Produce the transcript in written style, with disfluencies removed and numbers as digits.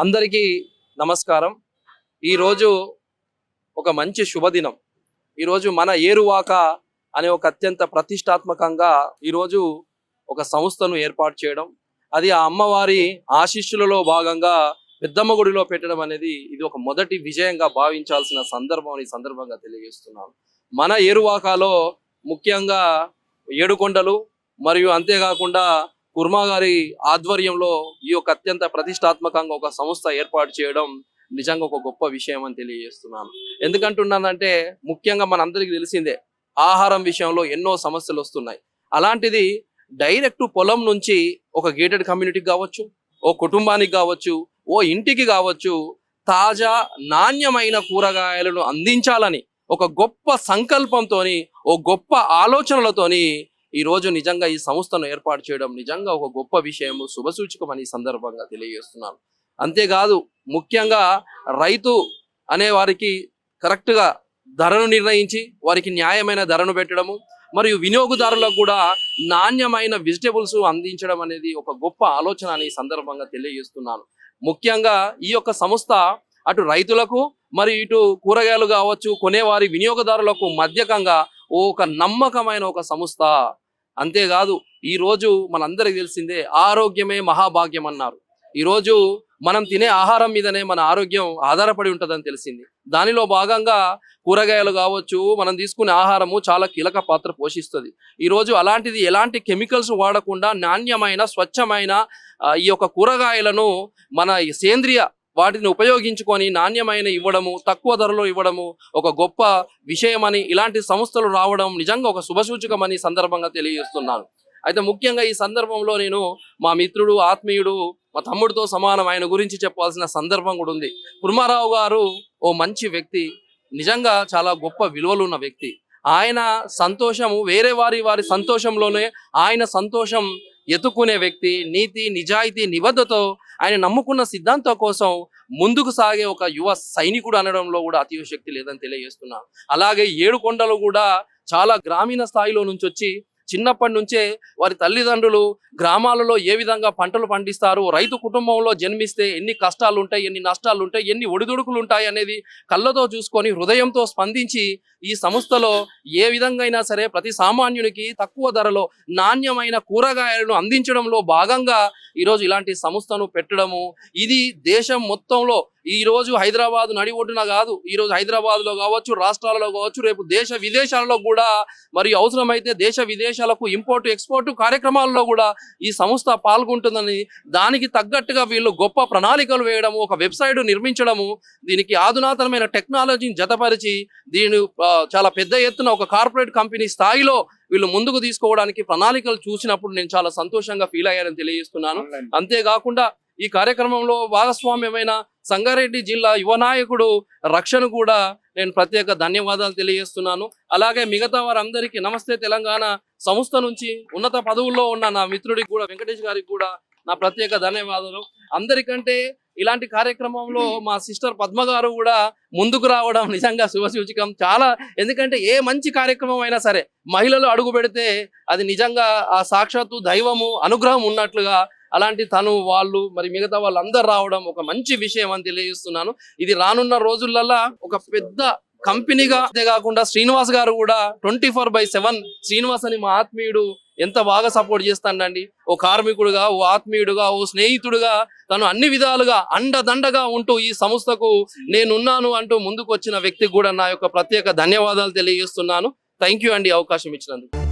అందరికీ నమస్కారం. ఈరోజు ఒక మంచి శుభదినం. ఈరోజు మన ఏరువాక అనే ఒక అత్యంత ప్రతిష్టాత్మకంగా ఈరోజు ఒక సంస్థను ఏర్పాటు చేయడం, అది ఆ అమ్మవారి ఆశీస్సులలో భాగంగా పెద్దమ్మ గుడిలో పెట్టడం అనేది ఇది ఒక మొదటి విజయంగా భావించాల్సిన సందర్భం ఈ సందర్భంగా తెలియజేస్తున్నాను. మన ఏరువాకలో ముఖ్యంగా ఏడుకొండలు మరియు అంతేకాకుండా కుర్మా గారి ఆధ్వర్యంలో ఈ యొక్క అత్యంత ప్రతిష్టాత్మకంగా ఒక సంస్థ ఏర్పాటు చేయడం నిజంగా ఒక గొప్ప విషయం అని తెలియజేస్తున్నాను. ఎందుకంటున్నానంటే ముఖ్యంగా మనందరికీ తెలిసిందే, ఆహారం విషయంలో ఎన్నో సమస్యలు వస్తున్నాయి. అలాంటిది డైరెక్ట్ పొలం నుంచి ఒక గేటెడ్ కమ్యూనిటీకి కావచ్చు, ఓ కుటుంబానికి కావచ్చు, ఓ ఇంటికి కావచ్చు, తాజా నాణ్యమైన కూరగాయలను అందించాలని ఒక గొప్ప సంకల్పంతోని, ఓ గొప్ప ఆలోచనలతోని ఈరోజు నిజంగా ఈ సంస్థను ఏర్పాటు చేయడం నిజంగా ఒక గొప్ప విషయము, శుభసూచకమని ఈ సందర్భంగా తెలియజేస్తున్నాను. అంతేకాదు ముఖ్యంగా రైతు అనే వారికి కరెక్ట్గా ధరను నిర్ణయించి వారికి న్యాయమైన ధరను పెట్టడము, మరియు వినియోగదారులకు కూడా నాణ్యమైన వెజిటేబుల్స్ అందించడం అనేది ఒక గొప్ప ఆలోచన అని ఈ సందర్భంగా తెలియజేస్తున్నాను. ముఖ్యంగా ఈ యొక్క సంస్థ అటు రైతులకు మరి ఇటు కూరగాయలు కావచ్చు కొనేవారి వినియోగదారులకు మధ్యకంగా ఒక నమ్మకమైన ఒక సంస్థ. అంతేకాదు ఈరోజు మనందరికీ తెలిసిందే, ఆరోగ్యమే మహాభాగ్యం అన్నారు. ఈరోజు మనం తినే ఆహారం మీదనే మన ఆరోగ్యం ఆధారపడి ఉంటుందని తెలిసింది. దానిలో భాగంగా కూరగాయలు కావచ్చు, మనం తీసుకునే ఆహారము చాలా కీలక పాత్ర పోషిస్తుంది. ఈరోజు అలాంటిది ఎలాంటి కెమికల్స్ వాడకుండా నాణ్యమైన స్వచ్ఛమైన ఈ యొక్క కూరగాయలను మన సేంద్రియ వాటిని ఉపయోగించుకొని నాణ్యమైన ఇవ్వడము, తక్కువ ధరలో ఇవ్వడము ఒక గొప్ప విషయమని, ఇలాంటి సంస్థలు రావడం నిజంగా ఒక శుభసూచకమని సందర్భంగా తెలియజేస్తున్నాను. అయితే ముఖ్యంగా ఈ సందర్భంలో నేను మా మిత్రుడు, ఆత్మీయుడు, మా తమ్ముడితో సమానం ఆయన గురించి చెప్పాల్సిన సందర్భం కూడా ఉంది. కుర్మారావు గారు ఓ మంచి వ్యక్తి, నిజంగా చాలా గొప్ప విలువలు ఉన్న వ్యక్తి. ఆయన సంతోషము వేరే వారి సంతోషంలోనే ఆయన సంతోషం ఎత్తుకునే వ్యక్తి. నీతి, నిజాయితీ, నిబద్ధతో ఆయన నమ్ముకున్న సిద్ధాంతం కోసం ముందుకు సాగే ఒక యువ సైనికుడు అనడంలో కూడా అతిశక్తి లేదని తెలియజేస్తున్నాను. అలాగే ఏడుకొండలు కూడా చాలా గ్రామీణ స్థాయిలో నుంచి వచ్చి చిన్నప్పటి నుంచే వారి తల్లిదండ్రులు గ్రామాలలో ఏ విధంగా పంటలు పండిస్తారు, రైతు కుటుంబంలో జన్మిస్తే ఎన్ని కష్టాలు ఉంటాయి, ఎన్ని నష్టాలు ఉంటాయి, ఎన్ని ఒడిదుడుకులు ఉంటాయి అనేది కళ్ళతో చూసుకొని హృదయంతో స్పందించి ఈ సంస్థలో ఏ విధంగా అయినా సరే ప్రతి సామాన్యునికి తక్కువ ధరలో నాణ్యమైన కూరగాయలను అందించడంలో భాగంగా ఈరోజు ఇలాంటి సంస్థను పెట్టడము, ఇది దేశం మొత్తంలో ఈరోజు హైదరాబాద్ నడి ఒడ్డున కాదు, ఈరోజు హైదరాబాద్లో కావచ్చు, రాష్ట్రాలలో కావచ్చు, రేపు దేశ విదేశాలలో కూడా మరియు అవసరమైతే దేశ విదేశాలకు ఇంపోర్ట్ ఎక్స్పోర్ట్ కార్యక్రమాల్లో కూడా ఈ సంస్థ పాల్గొంటుందని, దానికి తగ్గట్టుగా వీళ్ళు గొప్ప ప్రణాళికలు వేయడము, ఒక వెబ్సైట్ నిర్మించడము, దీనికి ఆధునాతనమైన టెక్నాలజీని జతపరిచి దీని చాలా పెద్ద ఎత్తున ఒక కార్పొరేట్ కంపెనీ స్థాయిలో వీళ్ళు ముందుకు తీసుకోవడానికి ప్రణాళికలు చూసినప్పుడు నేను చాలా సంతోషంగా ఫీల్ అయ్యానని తెలియజేస్తున్నాను. అంతేకాకుండా ఈ కార్యక్రమంలో భాగస్వామ్యమైన సంగారెడ్డి జిల్లా యువ నాయకుడు రక్షణ కూడా నేను ప్రత్యేక ధన్యవాదాలు తెలియజేస్తున్నాను. అలాగే మిగతా వారందరికీ నమస్తే తెలంగాణ సంస్థ నుంచి ఉన్నత పదవుల్లో ఉన్న నా మిత్రుడికి కూడా, వెంకటేష్ గారికి కూడా నా ప్రత్యేక ధన్యవాదాలు. అందరికంటే ఇలాంటి కార్యక్రమంలో మా సిస్టర్ పద్మ గారు కూడా ముందుకు రావడం నిజంగా శుభసూచకం చాలా. ఎందుకంటే ఏ మంచి కార్యక్రమం అయినా సరే మహిళలు అడుగు పెడితే అది నిజంగా ఆ సాక్షాత్తు దైవము అనుగ్రహం ఉన్నట్లుగా, అలాంటి తను వాళ్ళు మరి మిగతా వాళ్ళందరూ రావడం ఒక మంచి విషయం అని తెలియజేస్తున్నాను. ఇది రానున్న రోజులల్లా ఒక పెద్ద కంపెనీగా, అంతేకాకుండా శ్రీనివాస్ గారు కూడా 24/7 శ్రీనివాస్ అని మా ఆత్మీయుడు ఎంత బాగా సపోర్ట్ చేస్తానండి. ఓ కార్మికుడుగా, ఓ ఆత్మీయుడుగా, ఓ స్నేహితుడుగా తను అన్ని విధాలుగా అండదండగా ఉంటూ ఈ సంస్థకు నేనున్నాను అంటూ ముందుకు వచ్చిన వ్యక్తికి కూడా నా యొక్క ప్రత్యేక ధన్యవాదాలు తెలియజేస్తున్నాను. థ్యాంక్ యూ అండి అవకాశం ఇచ్చినందుకు.